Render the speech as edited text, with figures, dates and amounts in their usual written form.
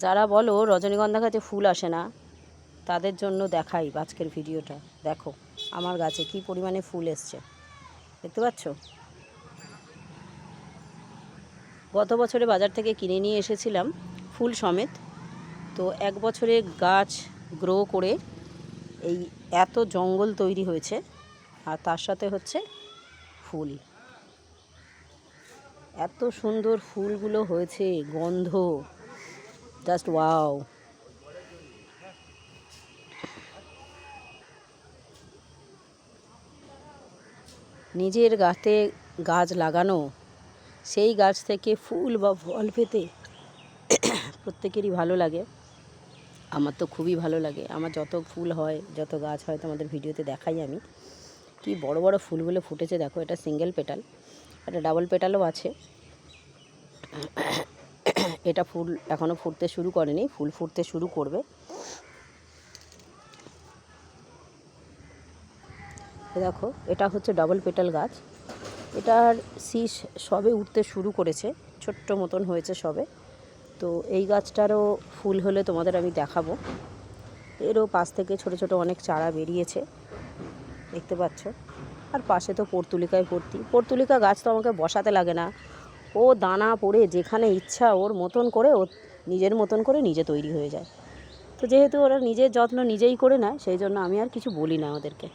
যারা বলো রজনীগন্ধা গাছে ফুল আসে না, তাদের জন্য দেখাই আজকের ভিডিওটা। দেখো আমার গাছে কি পরিমাণে ফুল এসছে, দেখতে পাচ্ছ? গত বছরে বাজার থেকে কিনে নিয়ে এসেছিলাম ফুল সমেত। তো এক বছরে গাছ গ্রো করে এই এত জঙ্গল তৈরি হয়েছে, আর তার সাথে হচ্ছে ফুল। এত সুন্দর ফুলগুলো হয়েছে, গন্ধ জাস্ট ওয়াও। নিজের গাছ লাগানো, সেই গাছ থেকে ফুল বা ফল পেতে প্রত্যেকেরই ভালো লাগে। আমার তো খুবই ভালো লাগে। আমার যত ফুল হয়, যত গাছ হয়, তোমাদের ভিডিওতে দেখাই আমি। কি বড় বড় ফুলগুলো ফুটেছে দেখো। এটা সিঙ্গেল পেটাল, এটা ডাবল পেটালও আছে। এটা ফুল এখনও ফুটতে শুরু করেনি, ফুল ফুটতে শুরু করবে। দেখো এটা হচ্ছে ডাবল পেটাল গাছ। এটার শীষ সবে উঠতে শুরু করেছে, ছোট্ট মতন হয়েছে সবে। তো এই গাছটারও ফুল হলে তোমাদের আমি দেখাবো। এরও পাশ থেকে ছোট ছোট অনেক চারা বেরিয়েছে, দেখতে পাচ্ছ। আর পাশে তো পর্তুলিকায় ভর্তি। পর্তুলিকা গাছ তো আমাকে বসাতে লাগে না, ও দানা পড়ে যেখানে ইচ্ছা ওর মতন করে, ও নিজের মতন করে নিজে তৈরি হয়ে যায়। তো যেহেতু ওরা নিজের যত্ন নিজেই করে নেয়, সেই জন্য আমি আর কিছু বলি না ওদেরকে।